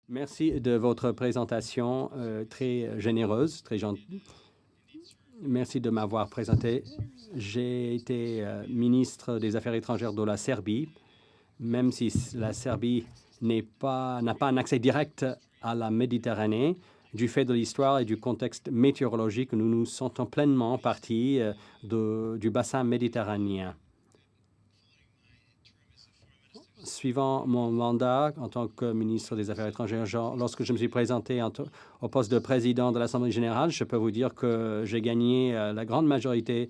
Merci de votre présentation très généreuse, très gentille. Merci de m'avoir présenté. J'ai été ministre des Affaires étrangères de la Serbie, même si la Serbie n'a pas un accès direct à la Méditerranée. Du fait de l'histoire et du contexte météorologique, nous nous sentons pleinement partie du bassin méditerranéen. Suivant mon mandat en tant que ministre des Affaires étrangères, lorsque je me suis présenté au poste de président de l'Assemblée générale, je peux vous dire que j'ai gagné la grande majorité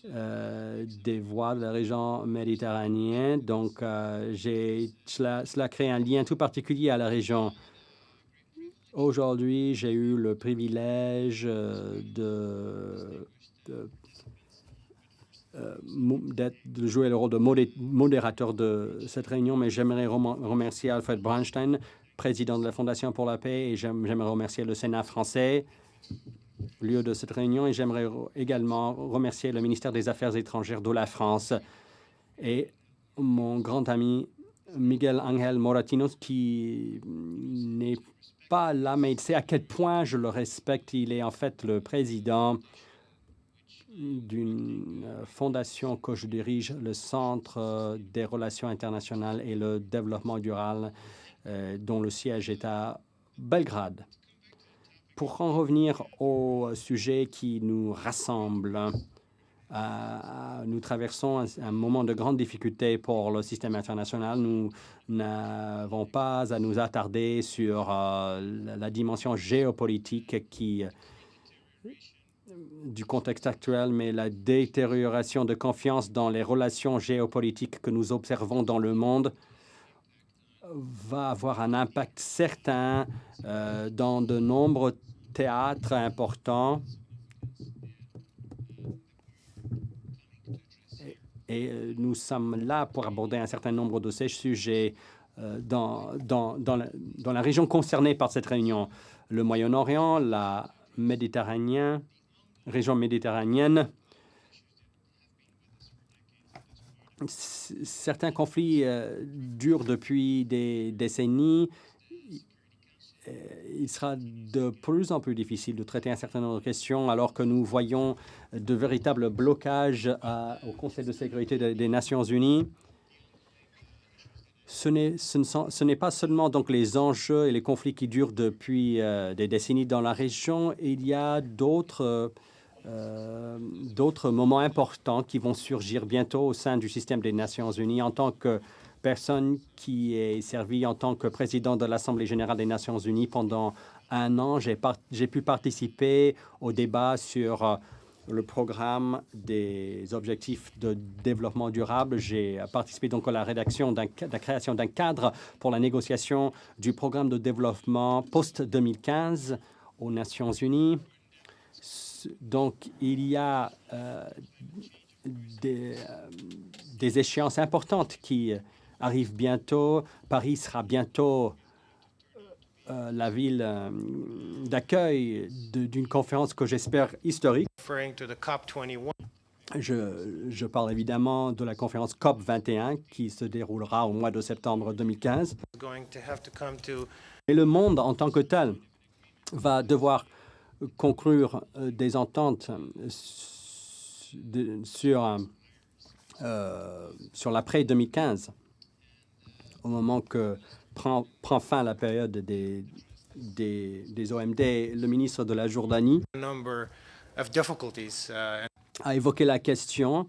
des voix de la région méditerranéenne. Donc, cela crée un lien tout particulier à la région. Aujourd'hui, j'ai eu le privilège de jouer le rôle de modérateur de cette réunion, mais j'aimerais remercier Alfred Braunstein, président de la Fondation pour la paix, et j'aimerais remercier le Sénat français, lieu de cette réunion, et j'aimerais également remercier le ministère des Affaires étrangères de la France et mon grand ami Miguel Ángel Moratinos, qui n'est pas là, mais il sait à quel point je le respecte. Il est en fait le président d'une fondation que je dirige, le Centre des relations internationales et le développement durable, dont le siège est à Belgrade. Pour en revenir au sujet qui nous rassemble, nous traversons un moment de grande difficulté pour le système international. Nous n'avons pas à nous attarder sur la dimension géopolitique du contexte actuel, mais la détérioration de confiance dans les relations géopolitiques que nous observons dans le monde va avoir un impact certain dans de nombreux théâtres importants. Et nous sommes là pour aborder un certain nombre de ces sujets dans la région concernée par cette réunion. Le Moyen-Orient, la région méditerranéenne. Certains conflits durent depuis des décennies. Il sera de plus en plus difficile de traiter un certain nombre de questions alors que nous voyons de véritables blocages au Conseil de sécurité des Nations unies. Ce n'est pas seulement donc les enjeux et les conflits qui durent depuis des décennies dans la région. Il y a d'autres moments importants qui vont surgir bientôt au sein du système des Nations unies. En tant que personne qui est servi en tant que président de l'Assemblée générale des Nations unies pendant un an, j'ai pu participer au débat sur le programme des objectifs de développement durable. J'ai participé donc à la création d'un cadre pour la négociation du programme de développement post-2015 aux Nations unies. Donc, il y a des échéances importantes qui arrivent bientôt. Paris sera bientôt la ville d'accueil d'une conférence que j'espère historique. Je parle évidemment de la conférence COP21 qui se déroulera au mois de septembre 2015. Et le monde en tant que tel va devoir conclure des ententes sur l'après 2015, au moment que prend fin la période des OMD. Le ministre de la Jordanie a évoqué la question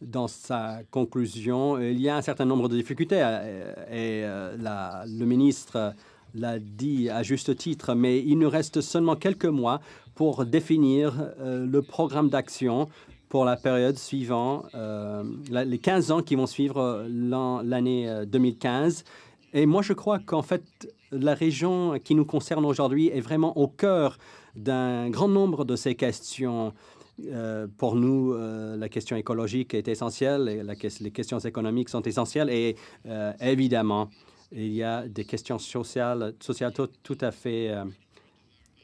dans sa conclusion. Il y a un certain nombre de difficultés et le ministre l'a dit à juste titre, mais il nous reste seulement quelques mois pour définir le programme d'action pour la période suivante, les 15 ans qui vont suivre l'année 2015. Et moi, je crois qu'en fait, la région qui nous concerne aujourd'hui est vraiment au cœur d'un grand nombre de ces questions. Pour nous, la question écologique est essentielle et les questions économiques sont essentielles. Et évidemment, il y a des questions sociales tout à fait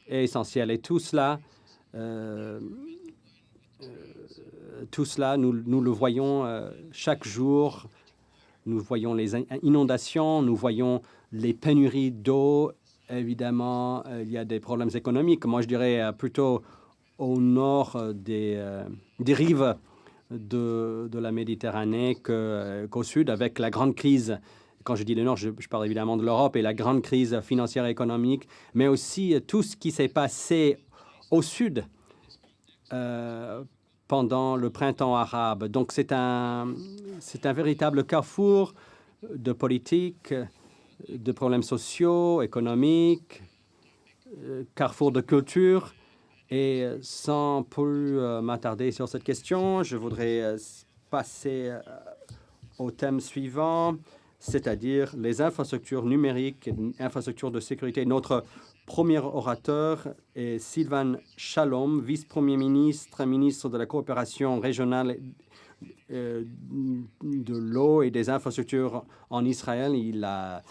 essentielles. Et tout cela, nous le voyons chaque jour. Nous voyons les inondations, nous voyons les pénuries d'eau. Évidemment, il y a des problèmes économiques. Moi, je dirais plutôt au nord des rives de la Méditerranée qu'au sud, avec la grande crise. Quand je dis le nord, je parle évidemment de l'Europe et la grande crise financière et économique, mais aussi tout ce qui s'est passé au sud pendant le printemps arabe. Donc, c'est un véritable carrefour de politique, de problèmes sociaux, économiques, carrefour de culture. Et sans plus m'attarder sur cette question, je voudrais passer au thème suivant, c'est-à-dire les infrastructures numériques, infrastructures de sécurité. Notre premier orateur est Sylvan Shalom, vice-premier ministre, ministre de la coopération régionale de l'eau et des infrastructures en Israël. Il a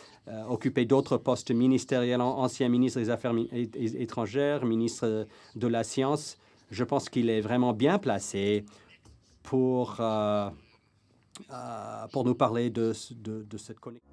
occupé d'autres postes ministériels, ancien ministre des Affaires étrangères, ministre de la Science. Je pense qu'il est vraiment bien placé pour nous parler de cette connexion.